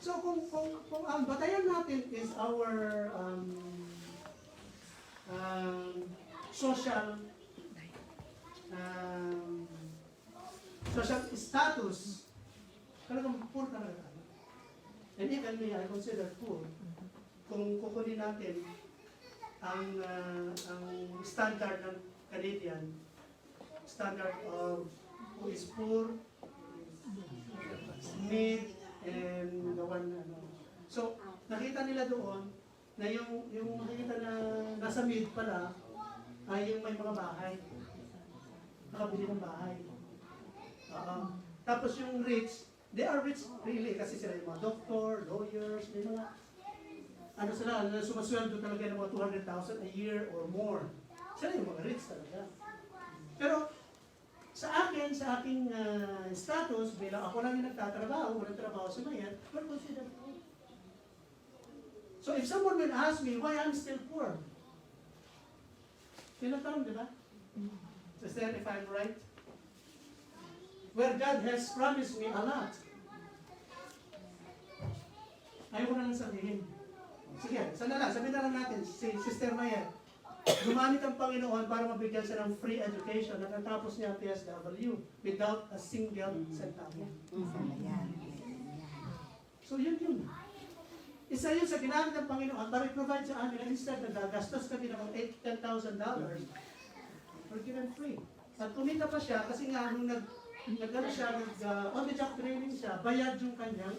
So, kung ang batayan natin is our social status, talagang poor talaga tayo. And even me, I consider poor. Kung kukunin natin ang standard ng Canadian, standard of who is poor, mid, and the one, So, nakita nila doon na yung nakita na nasa mid pala ay yung may mga bahay. Nakabili ng bahay. Tapos yung rich, they are rich really kasi sila yung mga doctor, lawyers, may mga sumasweldo talaga ng mga 200,000 a year or more. Sila yung mga rich talaga. Pero sa aking status, bilang ako lang yung nagtatrabaho, walang trabaho sa mayan, we're considered poor. So if someone will ask me why I'm still poor, tinatanong, di ba? Sister, if I'm right, where God has promised me a lot. Ayoko na lang sabihin. Sige, sana lang, sabihin na lang natin, si Sister Maya, gumamit ang Panginoon para mabigyan siya ng free education at natapos niya ang PSW without a single centavo. So yun. Isa yun sa ginamit ng Panginoon para i-provide sa amin na instead na gagastos kami ng $10,000, we're given free. At kumita pa siya kasi nga nung nag-ano siya, on the job training siya, bayad yung kanyang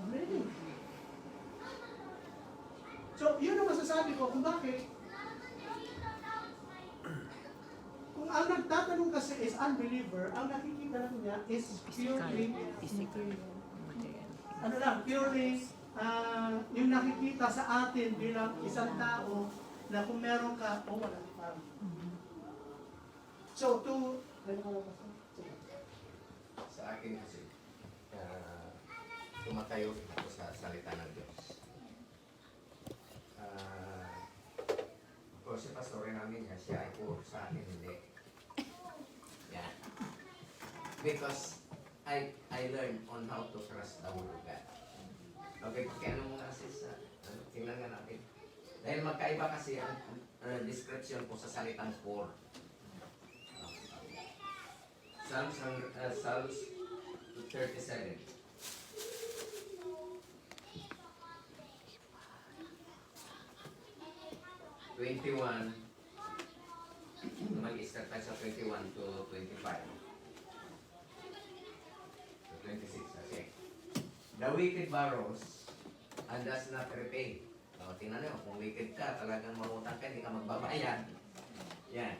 training. So, yun ang masasabi ko kung bakit. Kung ang nagtatanong kasi is unbeliever, ang nakikita lang niya is purely, Physical. Material. ano lang, purely yung nakikita sa atin bilang isang tao na kung meron ka o wala ka. So, Sa akin kasi, tumatayo ako sa salita ng Diyos. Kung si pastore namin siya ay puro sa akin, hindi. Yeah. Because I learned on how to trust the word of God. Okay, kaya ano mga sis, tingnan nga natin. Dahil magkaiba kasi ang description po sa salitang for. Psalms 37. Mag-start tayo sa 21 to 25. To 26, okay. The wicked borrows and does not repay. Tingnan nyo, kung wicked ka, talagang mangutang ka, hindi ka magbabayad. Yan.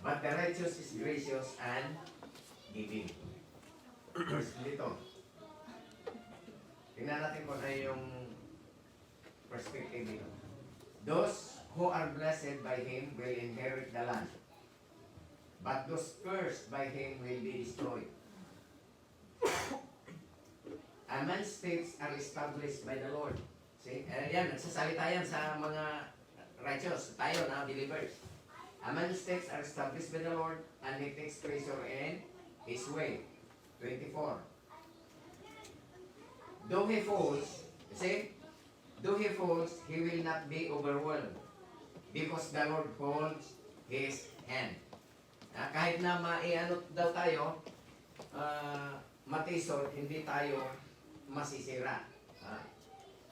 But the righteous is gracious and giving. Verse dito. Tingnan natin kung ano yung perspective dito. Those who are blessed by Him will inherit the land. But those cursed by Him will be destroyed. A man's steps are established by the Lord. See? Yan, nagsasalita yan sa mga righteous, tayo na believers. A man's steps are established by the Lord, and he takes pleasure in his way. 24. Though he falls, see? Though he falls, he will not be overwhelmed, because the Lord holds his hand. Kahit na maianot daw tayo, matisod, hindi tayo masisira.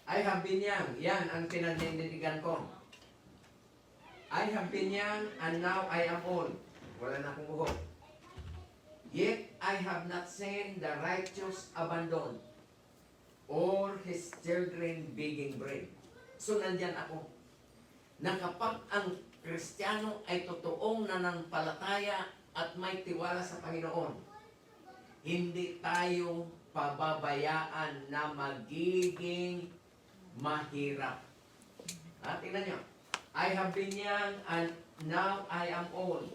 I have been young. Yan ang pinanindigan ko. I have been young and now I am old. Wala na akong buhok. Yet I have not seen the righteous abandoned or his children begging bread. So nandyan ako. Na kapag ang Kristiyano ay totoong nananampalataya at may tiwala sa Panginoon, hindi tayo pababayaan na magiging mahirap. Tingnan nyo. I have been young and now I am old.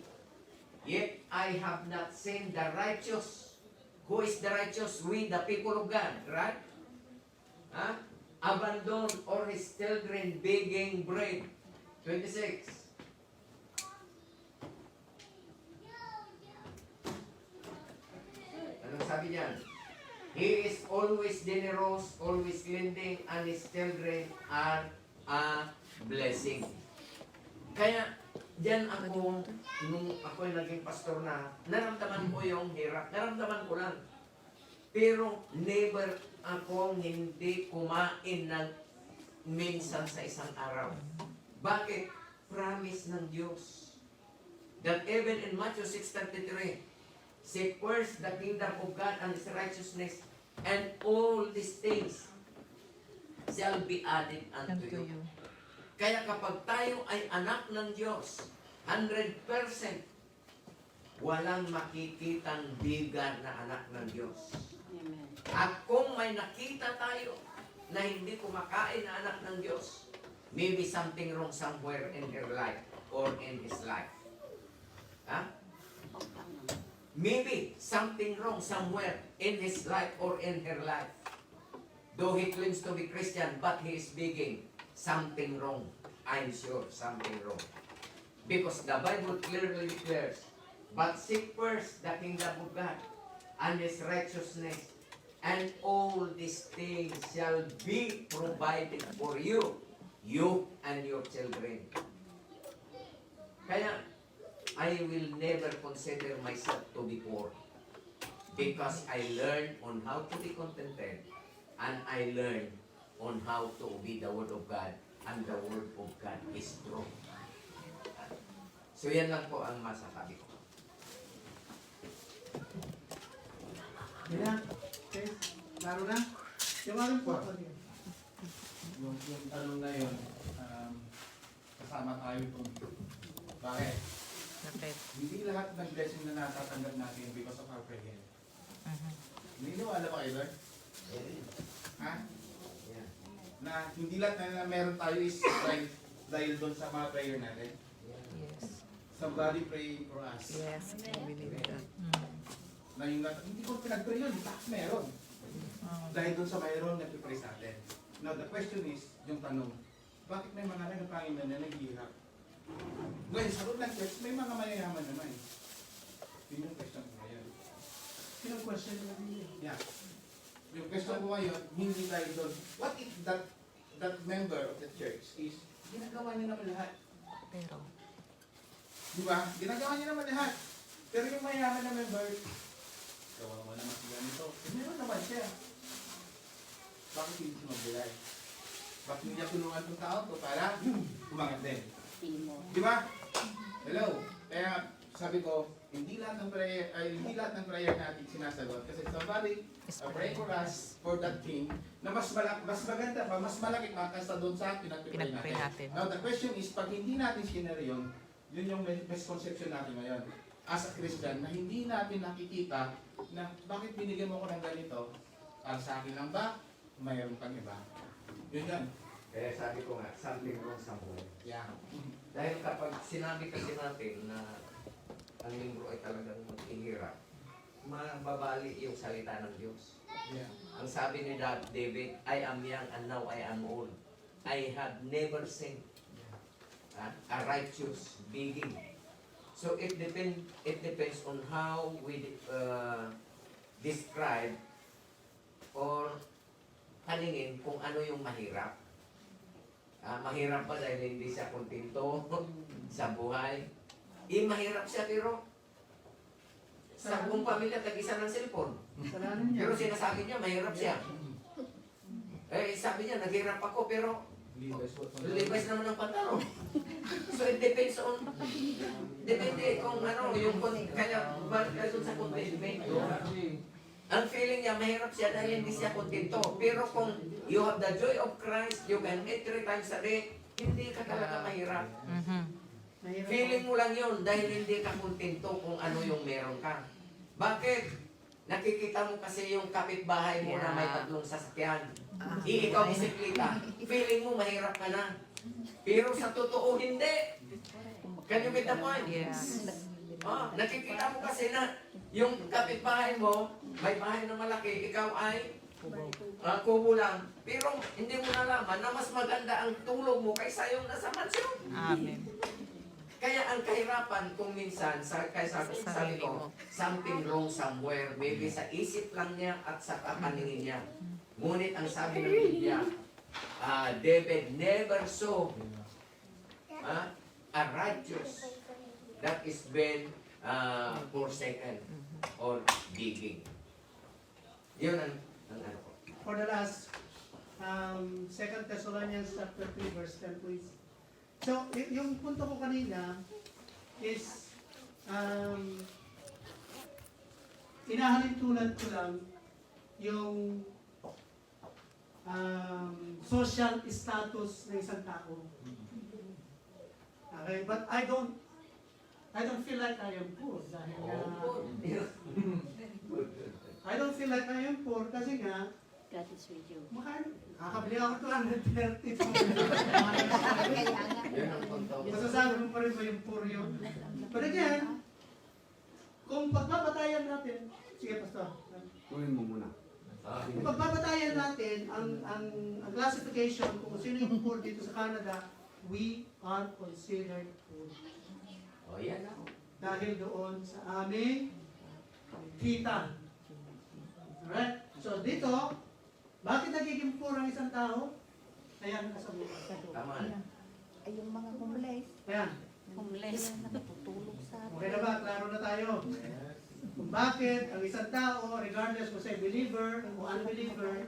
Yet I have not seen the righteous. Who is the righteous? We, the people of God, right? Abandoned or his children begging bread. 26. Anong sabi niyan? He is always generous, always lending, and his children are a blessing. Kaya, diyan ako, nung ako ay naging pastor na, naramdaman ko yung hirap. Naramdaman ko lang. Pero never akong hindi kumain ng minsan sa isang araw. Bakit? Promise ng Diyos. That even in Matthew 6:33, seek first the kingdom of God and His righteousness, and all these things shall be added unto you. Kaya kapag tayo ay anak ng Diyos, 100%, walang makikitang bigar na anak ng Diyos. Amen. At kung may nakita tayo na hindi kumakain na anak ng Diyos, maybe something wrong somewhere in her life or in his life. Maybe something wrong somewhere in his life or in her life. Though he claims to be Christian, but he is begging, something wrong. I'm sure something wrong. Because the Bible clearly declares, but seek first the kingdom of God and His righteousness, and all these things shall be provided for you, you and your children. Kaya, I will never consider myself to be poor, because I learned on how to be contented, and I learned on how to obey the Word of God, and the Word of God is true. So yan lang po ang masasabi ko. Yan na. Okay. Laro na. Yung aking po. Yung tanong na yun, kasama tayo kung bakit? Bakit? Hindi lahat ng blessing na natatanggap natin because of our prayer. Mhm. Naniniwala ba kayo, Lord? Ayan. Ha? Ayan. Na hindi lahat na meron tayo is dahil doon sa mga prayer natin. Yes. Somebody pray for us. Yes, I believe that. Mm. Na yung hindi ko pinag-pray yun, bakit meron? Oh. Dahil doon sa mayroon nag-pray sa atin. Now the question is, yung tanong, bakit may mga nagpanginoon na naghihirap? Well, sa loob ng church, may mga mayayaman naman. Yun yung question ko ngayon. Yung question na din. Yeah. Yung question ko ngayon, hindi tayo doon. What if that member of the church is, ginagawa niya naman lahat? Pero, Di ba? Ginagawa niya naman lahat. Pero yung mayaman na member, gawa mo naman si ganito. Meron naman siya. Bakit hindi siya magbigay? Bakit hindi niya tulungan itong tao to para umangat din? Timo. Di ba? Hello. Kaya sabi ko, hindi lahat ng prayer natin sinasagot kasi somebody pray for us for that thing na mas maganda pa, mas malaki pa kaysa doon sa pinag-pray Pinag-pray natin. natin. Now the question is, pag hindi natin sinari yun yung misconception natin ngayon as a Christian na hindi natin nakikita na bakit binigyan mo ko ng ganito? Para sa akin lang ba? Mayroon pang iba. Yun yan. Kaya sabi ko nga, something wrong somewhere. Yeah. Dahil kapag sinabi kasi natin na ang linggo ay talagang maghihirap, mababali yung salita ng Diyos. Yeah. Ang sabi ni David, I am young and now I am old. I have never seen a righteous begging. So it depends on how we describe or paningin kung ano yung mahirap. Mahirap ba dahil hindi siya kontento sa buhay? Mahirap siya pero sa buong pamilya tag-isa ng cellphone. Kasalanan niya. Pero sinasabi niya mahirap siya. Sabi niya naghirap ako pero Levi's naman ang pantalon. So it depends on, depende kung ano, yung kaya balik ka dun sa contentment. Ang feeling niya, mahirap siya dahil hindi siya kontento. Pero kung you have the joy of Christ, you can eat 3 times a day, hindi ka talaga mahirap. Mhm. Mahirap Feeling mo lang yun dahil hindi ka kontento kung ano yung meron ka. Bakit? Nakikita mo kasi yung kapitbahay mo na may 3 sasakyan. Ikaw bisikleta. Feeling mo mahirap ka na. Pero sa totoo, hindi. Can you get the point? Yes. Nakikita mo kasi na yung kapitbahay mo, may bahay na malaki, ikaw ay kubo lang. Pero hindi mo nalaman na mas maganda ang tulog mo kaysa yung nasa mansyon. Amen. Kaya ang kahirapan kung minsan, kaysa Sa sabi sarili ko, mo. something wrong somewhere. Maybe sa isip lang niya at sa kapaningin niya. Ngunit ang sabi ng Biblia, David never saw a righteous that is been forsaken or digging. Yun ang ano ko. For the last, 2 Thessalonians chapter 3 verse 10 please. So, yung punto ko kanina is, inahalin tulad ko lang yung social status ng isang tao. Okay, but I don't feel like I am poor dahil I don't feel like I am poor kasi nga God is with you. kakabili ako 230. Kaya nga. Yun ang punto. Masasabi mo pa rin ba yung poor yun? But again, kung pagbabatayan natin, sige pastor, Tuloy mo muna. kung pagbabatayan natin ang classification kung sino yung poor dito sa Canada, we are considered poor. O yan ako. Dahil doon sa aming kita. Alright? So dito, bakit nagiging poor ang isang tao? Ayan, nasa bukas. Tama. Ay, yung mga homeless, Ayan. Homeless. nakatutulog sa Okay na ba? Klaro na tayo. Kung bakit ang isang tao, regardless kung siya believer o unbeliever,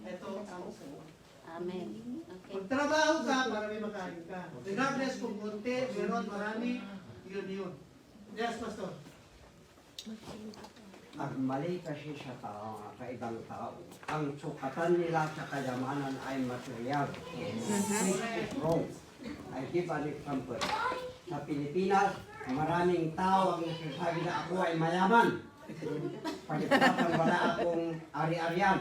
ito ang poor. Amen. Okay. Magtrabaho ka para may makain ka. Regardless kung konti, meron, marami, yun. Yes, Pastor. At mali kasi sa tao, kaibang tao. Ang sukatan nila sa kayamanan ay material. Which is wrong. I give an example. Sa Pilipinas, maraming tao ang nagsasabi na ako ay mayaman. Pagkatapos wala akong ari-arian.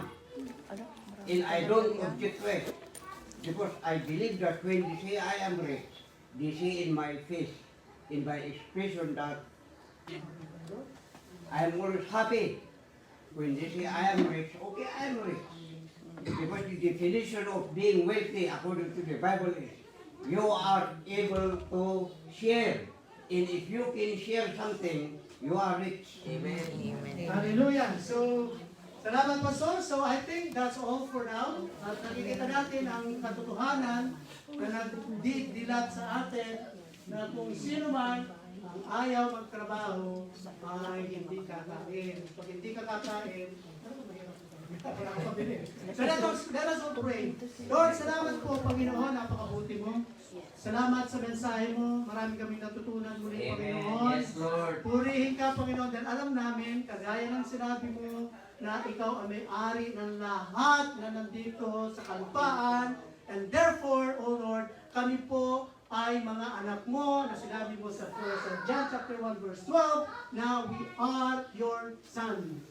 And I don't object to it. Because I believe that when they say I am rich, they see in my face, in my expression that I am always happy. When they say I am rich, okay, I am rich. Because the definition of being wealthy according to the Bible is you are able to share. And if you can share something, you are rich. Amen. Hallelujah. So, salamat Pastor. So I think that's all for now. At nakikita natin ang katotohanan na nagdidilat sa atin na kung sino man ang ayaw magtrabaho ay hindi kakain. Pag hindi ka kakain, wala kang pabili. So let us all pray. Lord, salamat po Panginoon, napakabuti mo. Salamat sa mensahe mo. Marami kaming natutunan muli, Panginoon. Yes, Lord. Purihin ka, Panginoon, dahil alam namin, kagaya ng sinabi mo, na ikaw ang may-ari ng lahat na nandito sa kalupaan. And therefore, O Lord, kami po ay mga anak mo na sinabi mo sa 1 John chapter 1 verse 12 na we are your sons.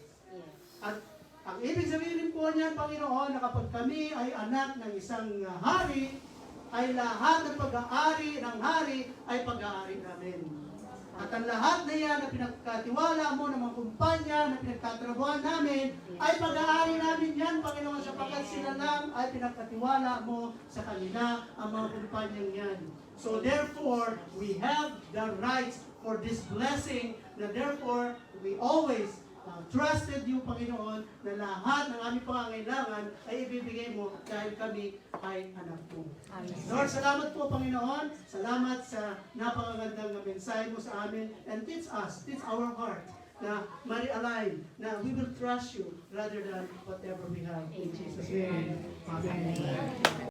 At ang ibig sabihin po niyan, Panginoon, na kapag kami ay anak ng isang hari, ay lahat ng pag-aari ng hari ay pag-aari namin. At ang lahat na yan na pinagkatiwala mo ng mga kumpanya na pinagtatrabuhan namin, ay pag-aari namin yan, Panginoon, sapagkat sila lang ay pinagkatiwala mo sa kanila ang mga kumpanyang yan. So therefore, we have the rights for this blessing, na therefore, we always trusted you, Panginoon, na lahat ng aming pangangailangan ay ibibigay mo dahil kami ay anak mo. Lord, salamat po, Panginoon. Salamat sa napakagandang mensahe mo sa amin. And teach us, teach our heart na ma-realign na we will trust you rather than whatever we have. In Jesus' name. Amen.